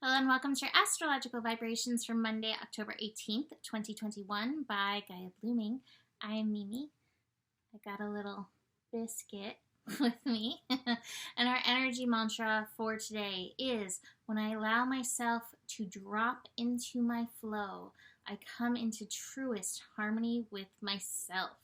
Hello and welcome to your astrological vibrations for Monday, October 18th, 2021 by Gaia Blooming. I am Mimi. I got a little biscuit with me. And our energy mantra for today is, when I allow myself to drop into my flow, I come into truest harmony with myself.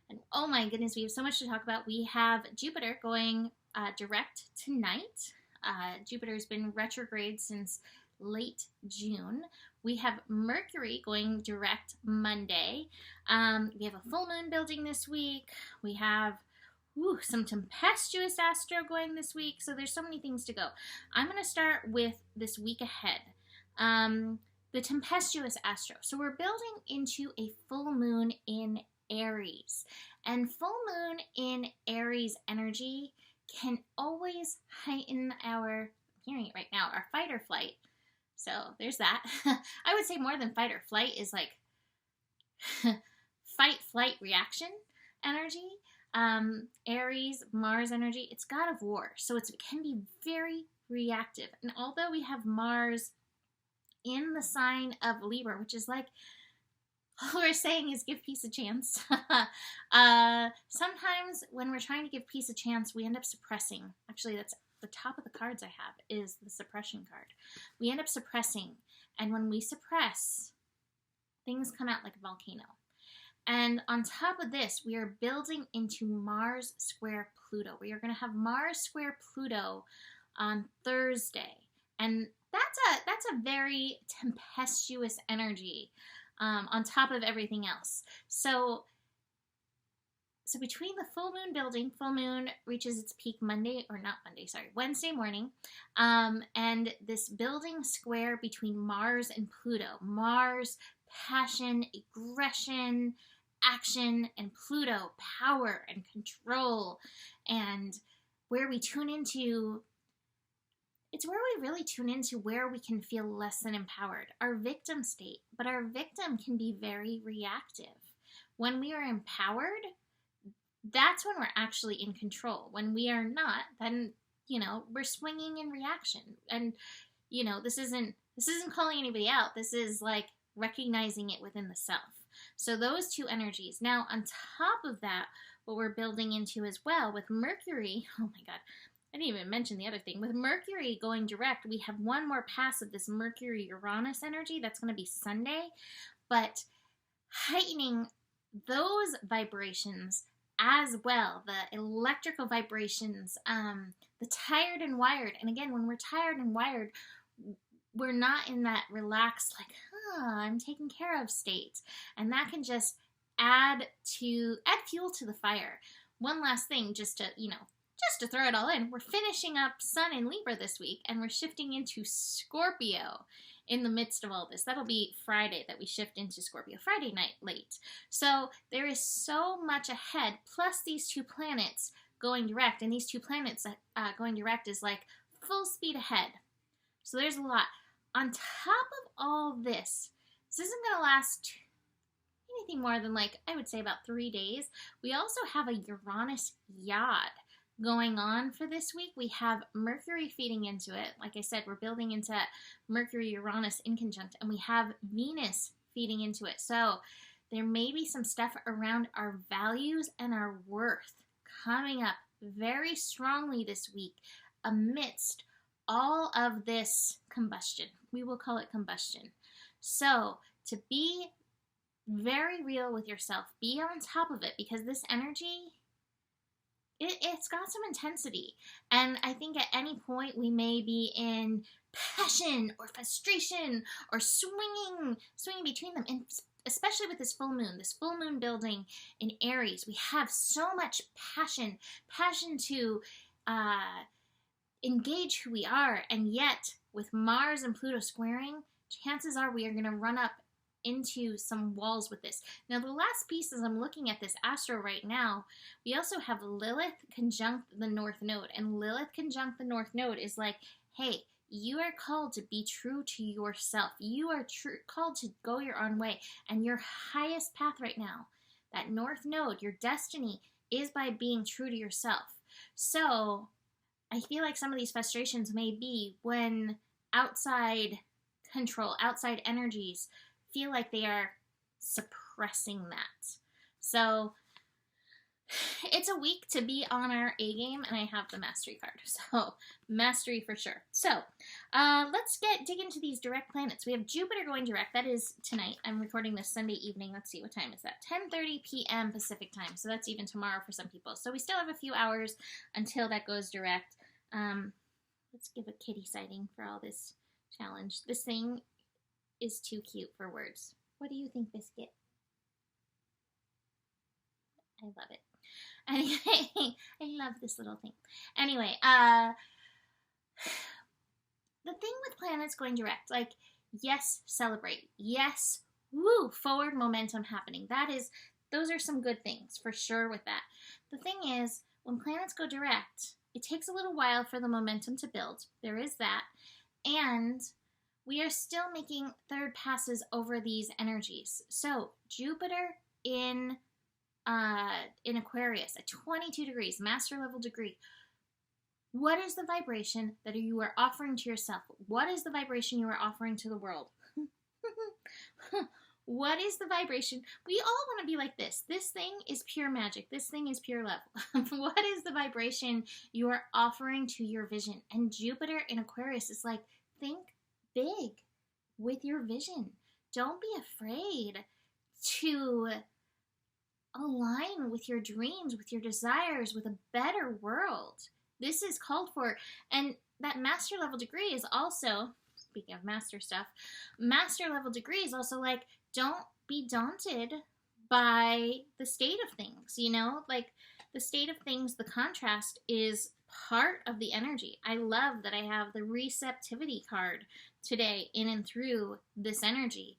And oh my goodness, we have so much to talk about. We have Jupiter going direct tonight. Jupiter's been retrograde since late June. We have Mercury going direct Monday. We have a full moon building this week. We have some tempestuous astro going this week. So there's so many things to go. I'm going to start with this week ahead. The tempestuous astro. So we're building into a full moon in Aries. And full moon in Aries energy can always heighten our, I'm hearing it right now, our fight or flight. So there's that. I would say more than fight or flight is like fight, flight, reaction energy. Aries, Mars energy, it's God of War. So it can be very reactive. And although we have Mars in the sign of Libra, which is like, all we're saying is give peace a chance. Sometimes when we're trying to give peace a chance, we end up suppressing. Actually, that's the top of the cards I have is the suppression card. We end up suppressing. And when we suppress, things come out like a volcano. And on top of this, we are building into Mars square Pluto. We are going to have Mars square Pluto on Thursday. And that's a very tempestuous energy. On top of everything else. So between the full moon building, full moon reaches its peak Wednesday morning, and this building square between Mars and Pluto. Mars, passion, aggression, action, and Pluto, power and control, and where we tune into, it's where we really tune into where we can feel less than empowered, our victim state. But our victim can be very reactive. When we are empowered, that's when we're actually in control. When we are not, then, we're swinging in reaction. And, this isn't calling anybody out. This is like recognizing it within the self. So those two energies. Now, on top of that, what we're building into as well with Mercury, oh my God, I didn't even mention the other thing. With Mercury going direct, we have one more pass of this Mercury-Uranus energy. That's going to be Sunday. But heightening those vibrations as well, the electrical vibrations, the tired and wired. And again, when we're tired and wired, we're not in that relaxed, like, I'm taken care of state. And that can just add fuel to the fire. One last thing, just to throw it all in, we're finishing up Sun in Libra this week, and we're shifting into Scorpio in the midst of all this. That'll be Friday that we shift into Scorpio, Friday night late. So there is so much ahead, plus these two planets going direct, and these two planets going direct is like full speed ahead. So there's a lot. On top of all this isn't going to last anything more than I would say about 3 days. We also have a Uranus Yod going on for this week. We have Mercury feeding into it. Like I said, we're building into Mercury-Uranus in conjunct, and we have Venus feeding into it. So there may be some stuff around our values and our worth coming up very strongly this week amidst all of this combustion. We will call it combustion. So to be very real with yourself, be on top of it, because this energy, it's got some intensity. And I think at any point we may be in passion or frustration or swinging between them. And especially with this full moon building in Aries, we have so much passion to engage who we are. And yet with Mars and Pluto squaring, chances are we are going to run up into some walls with this. Now, the last piece, as I'm looking at this astro right now, we also have Lilith conjunct the North Node. And Lilith conjunct the North Node is like, hey, you are called to be true to yourself. You are called to go your own way. And your highest path right now, that North Node, your destiny, is by being true to yourself. So I feel like some of these frustrations may be when outside control, outside energies feel like they are suppressing that. So it's a week to be on our A game, and I have the Mastery card. So Mastery for sure. So let's dig into these direct planets. We have Jupiter going direct. That is tonight. I'm recording this Sunday evening. Let's see, what time is that? 10:30 p.m. Pacific time. So that's even tomorrow for some people. So we still have a few hours until that goes direct. Let's give a kitty sighting for all this challenge. This thing is too cute for words. What do you think, Biscuit? I love it. Anyway, I love this little thing. Anyway, the thing with planets going direct, like, yes, celebrate. Yes, woo, forward momentum happening. Those are some good things for sure with that. The thing is, when planets go direct, it takes a little while for the momentum to build. There is that. And we are still making third passes over these energies. So Jupiter in Aquarius at 22 degrees, master level degree. What is the vibration that you are offering to yourself? What is the vibration you are offering to the world? What is the vibration? We all want to be like this. This thing is pure magic. This thing is pure love. What is the vibration you are offering to your vision? And Jupiter in Aquarius is like, think big with your vision. Don't be afraid to align with your dreams, with your desires, with a better world. This is called for. And that master level degree is also, speaking of master stuff, master level degree is also like, don't be daunted by the state of things, you know? Like, the state of things, the contrast is part of the energy. I love that I have the receptivity card today in and through this energy.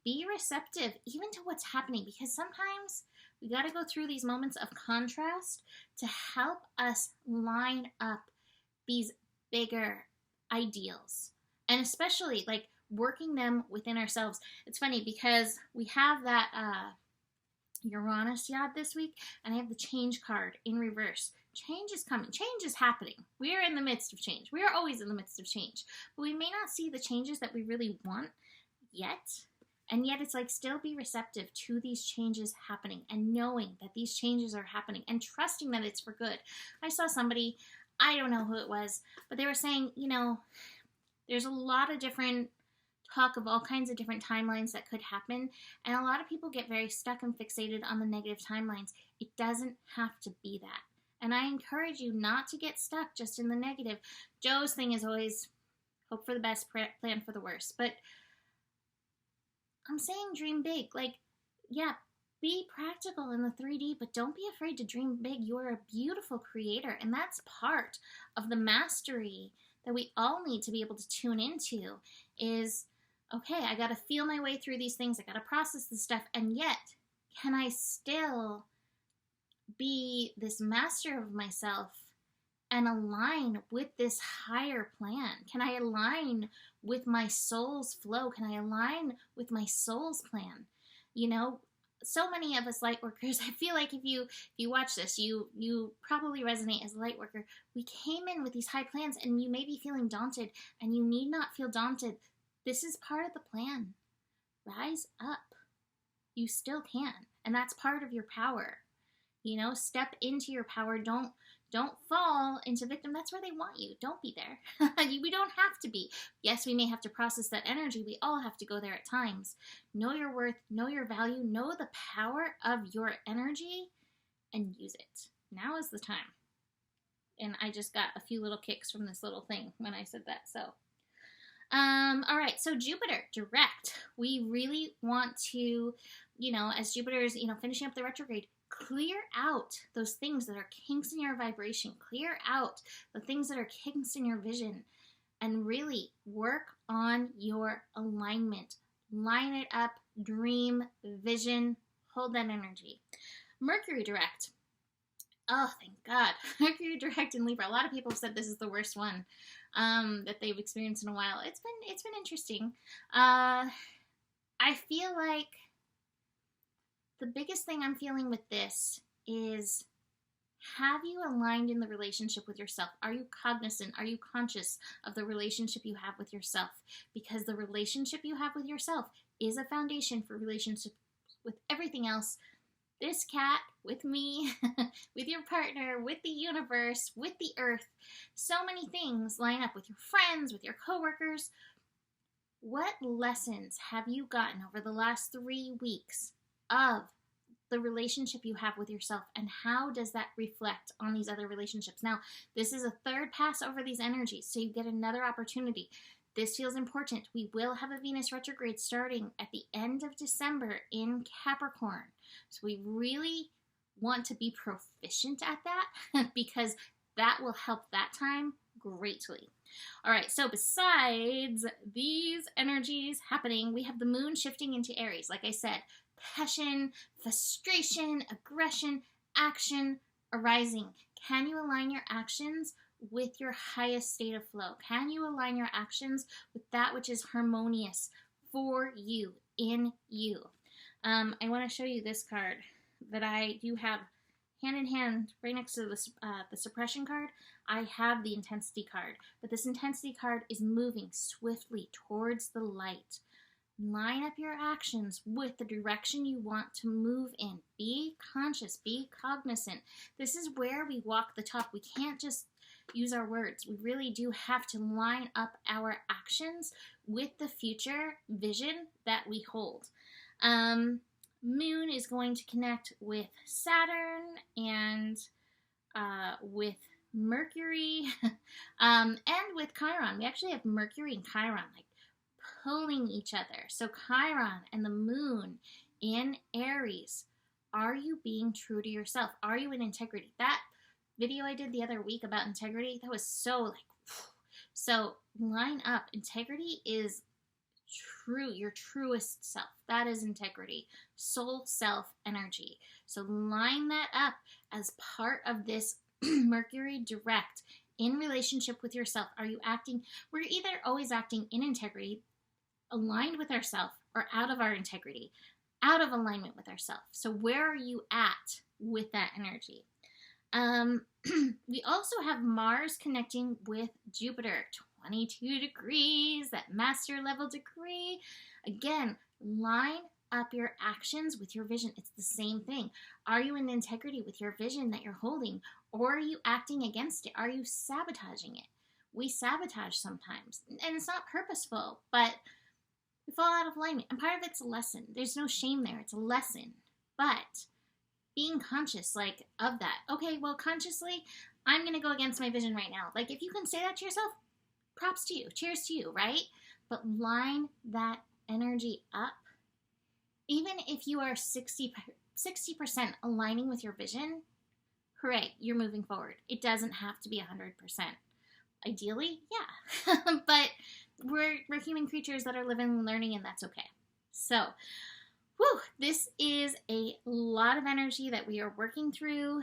Be receptive even to what's happening, because sometimes we got to go through these moments of contrast to help us line up these bigger ideals, and especially like working them within ourselves. It's funny because we have that Uranus yod this week, and I have the change card in reverse. Change is coming. Change is happening. We are in the midst of change. We are always in the midst of change, but we may not see the changes that we really want yet. And yet it's like, still be receptive to these changes happening and knowing that these changes are happening and trusting that it's for good. I saw somebody, I don't know who it was, but they were saying, you know, there's a lot of different talk of all kinds of different timelines that could happen. And a lot of people get very stuck and fixated on the negative timelines. It doesn't have to be that. And I encourage you not to get stuck just in the negative. Joe's thing is always hope for the best, plan for the worst. But I'm saying dream big. Like, yeah, be practical in the 3D, but don't be afraid to dream big. You're a beautiful creator, and that's part of the mastery that we all need to be able to tune into is, okay, I got to feel my way through these things. I got to process this stuff, and yet, can I still be this master of myself and align with this higher plan? Can I align with my soul's flow? Can I align with my soul's plan? You know, so many of us light workers, I feel like if you watch this, you probably resonate as a light worker. We came in with these high plans, and you may be feeling daunted, and you need not feel daunted. This is part of the plan. Rise up. You still can, and that's part of your power. You know, step into your power. Don't fall into victim. That's where they want you. Don't be there. We don't have to be. Yes, we may have to process that energy. We all have to go there at times. Know your worth, know your value, know the power of your energy, and use it. Now is the time. And I just got a few little kicks from this little thing when I said that. So, all right. So Jupiter direct. We really want to, you know, as Jupiter is, you know, finishing up the retrograde, clear out those things that are kinks in your vibration. Clear out the things that are kinks in your vision, and really work on your alignment. Line it up, dream, vision, hold that energy. Mercury direct. Oh, thank God. Mercury direct in Libra. A lot of people have said this is the worst one that they've experienced in a while. It's been interesting. I feel like the biggest thing I'm feeling with this is Have you aligned in the relationship with yourself? Are you cognizant? Are you conscious of the relationship you have with yourself? Because the relationship you have with yourself is a foundation for relationship with everything else. This cat, with me, with your partner, with the universe, with the earth. So many things line up with your friends, with your coworkers. What lessons have you gotten over the last 3 weeks of the relationship you have with yourself, and how does that reflect on these other relationships? Now, this is a third pass over these energies, so you get another opportunity. This feels important. We will have a Venus retrograde starting at the end of December in Capricorn. So we really want to be proficient at that because that will help that time greatly. All right, so besides these energies happening, we have the moon shifting into Aries. Like I said, passion, frustration, aggression, action arising. Can you align your actions with your highest state of flow? Can you align your actions with that which is harmonious for you, in you? I want to show you this card that I do have hand in hand right next to the suppression card. I have the intensity card, but this intensity card is moving swiftly towards the light. Line up your actions with the direction you want to move in. Be conscious, be cognizant. This is where we walk the talk. We can't just use our words. We really do have to line up our actions with the future vision that we hold. Moon is going to connect with Saturn and with Mercury and with Chiron. We actually have Mercury and Chiron like pulling each other. So Chiron and the moon in Aries. Are you being true to yourself? Are you in integrity? That video I did the other week about integrity, that was so like, so line up. Integrity is true, your truest self. That is integrity, soul self energy. So line that up as part of this Mercury direct in relationship with yourself. Are you acting? We're either always acting in integrity, aligned with ourselves, or out of our integrity, out of alignment with ourselves. So where are you at with that energy? We also have Mars connecting with Jupiter, 22 degrees, that master level degree. Again, line up your actions with your vision. It's the same thing. Are you in integrity with your vision that you're holding, or are you acting against it? Are you sabotaging it? We sabotage sometimes, and it's not purposeful, but we fall out of alignment, and part of it's a lesson. There's no shame there. It's a lesson, but being conscious, like, of that. Okay, well, consciously, I'm going to go against my vision right now. Like, if you can say that to yourself, props to you. Cheers to you, right? But line that energy up. Even if you are 60% aligning with your vision, hooray, you're moving forward. It doesn't have to be 100%. Ideally, yeah. But we're human creatures that are living and learning, and that's okay. So, this is a lot of energy that we are working through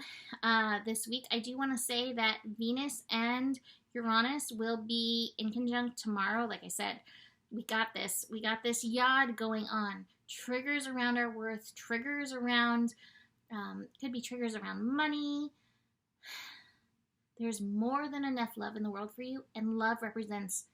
this week. I do want to say that Venus and Uranus will be in conjunct tomorrow. Like I said, we got this. We got this yod going on. Triggers around our worth, triggers around, could be triggers around money. There's more than enough love in the world for you, and love represents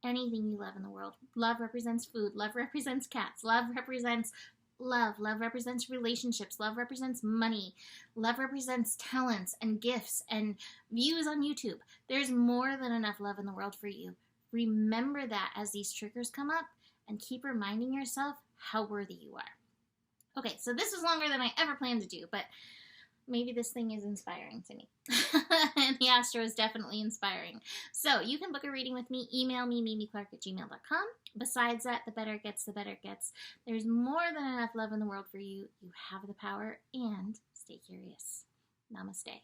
anything you love in the world. Love represents food. Love represents cats. Love represents love. Love represents relationships. Love represents money. Love represents talents and gifts and views on YouTube. There's more than enough love in the world for you. Remember that as these triggers come up, and keep reminding yourself how worthy you are. Okay, so this is longer than I ever planned to do, but maybe this thing is inspiring to me. And the astro is definitely inspiring. So you can book a reading with me. Email me, mimiclark@gmail.com. Besides that, the better it gets, the better it gets. There's more than enough love in the world for you. You have the power, and stay curious. Namaste.